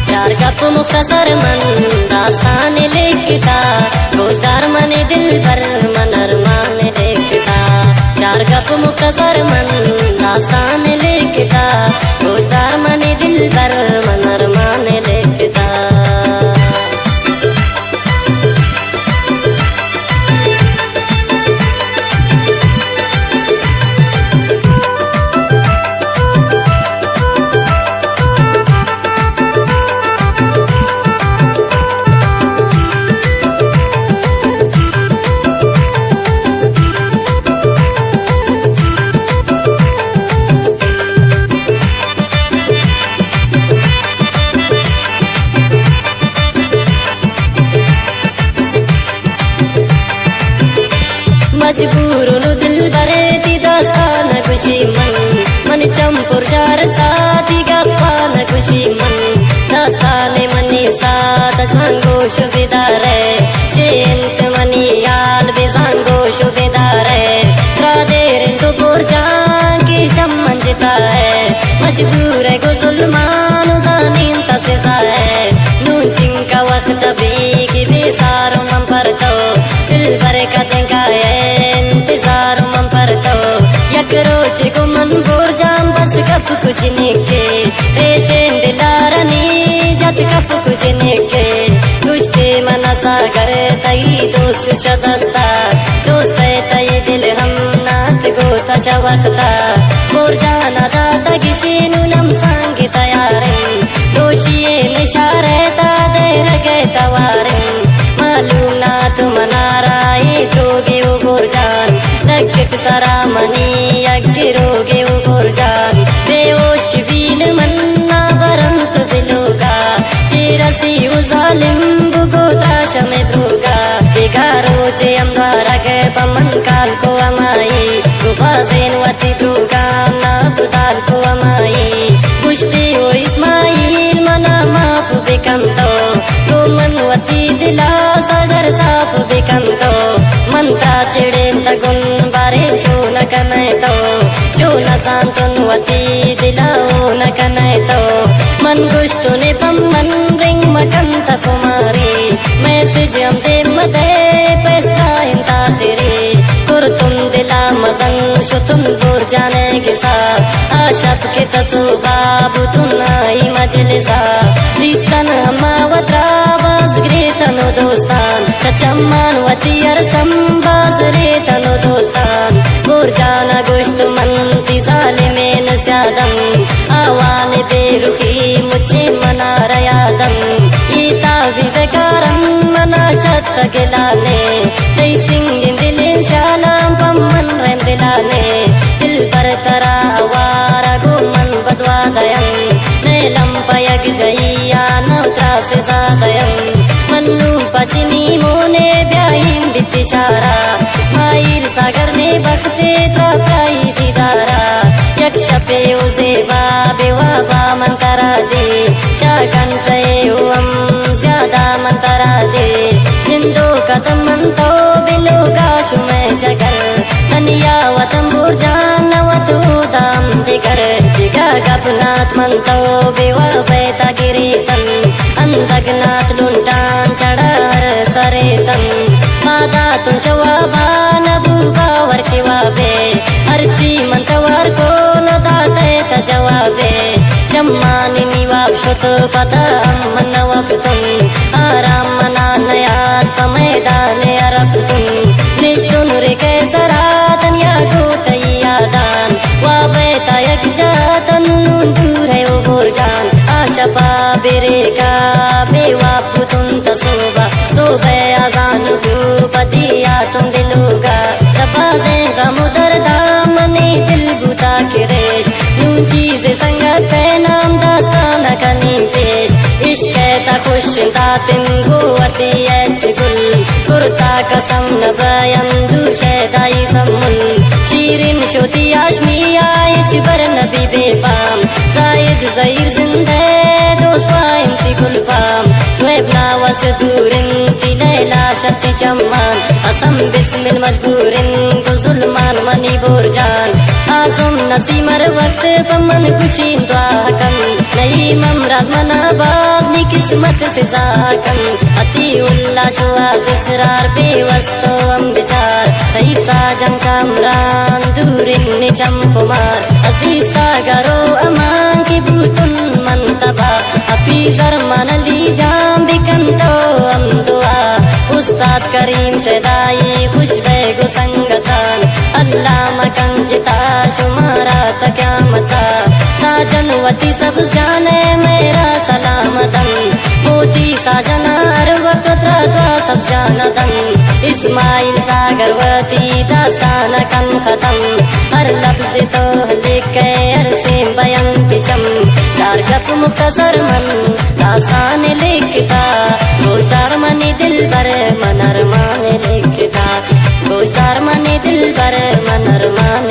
चार गप मुख्तसर मन दास्तान लिखता, रोजगार मन दिल भर मन अरमान लिखता। चार गप मुख्तसर मन दास्तान लिखता, रोजगार मन दिल भर मन अरमान लिखता। मजबूर दिल भरे ती दास्तान खुशी मन, मन चंपुर शार साथी गप्पान खुशी मन। दास्तान मनी साथ सांगो शुभेदार चेंत मनी याल भी सांगो शुभेदार राधेर तो पोर जान की सम्मंजिता है। मजबूर है को जुल्मान जानीन तसेजा है, नून चिंका वक्त भी की बेसारो मन पर तो दिल भरे कदें का इंतजार मन पर तो। यक रोज को मन बोर जाम बस कप कुछ निके, रेशें दिलारनी जत कप कुछ निके। कुश्ते मनसा कर तई दोस्त सदस्ता, दोस्त तई दिल हम नाथ गो तशवक्ता। बोर जाना दाता किसी नम सांग तैयारन, दोषिए निशारे ता देर गए तवारन। मालूम ना तुम नाराए द्रोगे वो गोरजान, लग्गित सरा मनी अग्गिरोगे वो गोरजान। बेहोश की बीन मन्ना बरंत दिलोगा, चिरसी वो जालिम बुगोता शमे द्रोगा। दिगारो चे अम्दारा के पमन काल को अमाई, गुफासेन वती द्रोगा ना बुदाल को अमाई। पुछते हो इस्माइल मना माफ बेकम तो मनवती दिला सागर साफ बेकम तो। मनता चिड़े तगुन बारे जो न कने तो, जो न सांतुन वती दिलाओ न कने तो। मन गुश्तु ने पम्मन रिंग मकंत कुमारी, मैसेज हम दे मदे पैसा इंता तेरी। कुरतुन दिला मजंग शुतुन दूर जाने के साथ, आशप के तसु बाबू तुन आई मजलिसा। रिश्तन हमावत्रा बाज ग्रे तनो दोस्तान, चचम्मान वती अरसम बाज रे तनो दोस्तान। गोर जाना गुश्त मंती जालिमे नस्यादम, आवान बेरुखी मुझे मना रयादम। ये तावीज़ कारम मना शत गिलाने, तई सिंग दिले स्यालाम पम्मन रें दिलाने। दिल पर तरा आवारा गो मन बदवा दयम, नेलम पयग जइया नवत्रा से जादयम। मन्नू पचनी मोने ब्याहिम बितिशारा, इस्माइल सागर ने बखते त्राप्राई दीदारा। यक्ष पे उसे बेवा बा मंतरा दे, शागन चये हुम ज्यादा मंतरा दे। निंदो कदम मंतो बिलोगा शुमे जगर, तनिया वतम बुर्जान नवतु दाम दिगर। दिगा गपनाथ मंतो बेवा बैता गिरीतन, अंधगनाथ लुंटान चढ़ार सरेतन। मादा तु शवाबा नबू बावर के वाबे, अर्ची मंतवार को न दाते तजवाबे। जम्मानी मीवाब शुत पता मन वक्तुन, आराम मना नयात पमैदान अरफ्तुन। निष्ठुन रे कैसरा तनिया को तैयादान, वाबे तायक जातन दूर है वो बोरजान। आशपा बेरेगा बेवा पुतुन तसोबा, सोबे आजान भूपतिया तुम दिलोगा। तपाजे गमुदर दामने दिल बुता के रेश, नू चीज संगत नाम दास्तान कनी पेश। इश्क ता खुश तातिम गुवती एच गुल, कुर्ता कसम न बयम दूशे दाई सम्मुन। शीरिन शोती आशमिया इच बर नबी बेपाम, जायद जहीर जिंदे दोस्वा इंती गुलपाम। शुएब नावस दूरिन की लैला शक्ति चम्मान, असम बिस्मिल मजबूरिन को जुल्मान मनी बोरजान। आजुम नसीमर वक्त पमन खुशी द्वाकम, नई ममराज मन किस्मत से जाकन अतीउल्लाह शुआज इसरार बेवस्तो अंबिचार सही साजन कामरान दूरिन चंपुमार अजीज सागरो अमान की बूतुन मंतबा अपी जरमान ली जाम बिकंतो अमदुआ उस्ताद करीम शदाई खुशबे गो संगतान अल्लाह मकन जिता शुमारा तक्यामता साजन वती सब जाने मेरा सलामतन मोती साजना हर वक्त था सब जानतन इस्माइल सागरवती दास्तान कम खत्म हर लफ्ज तो लिख के हर से बयां पिचम चार गप मुख्तसर मन दास्तान लिखता गोश्तार मनी दिल बर मनर मान लिखता गोश्तार मनी दिल बर मनर मान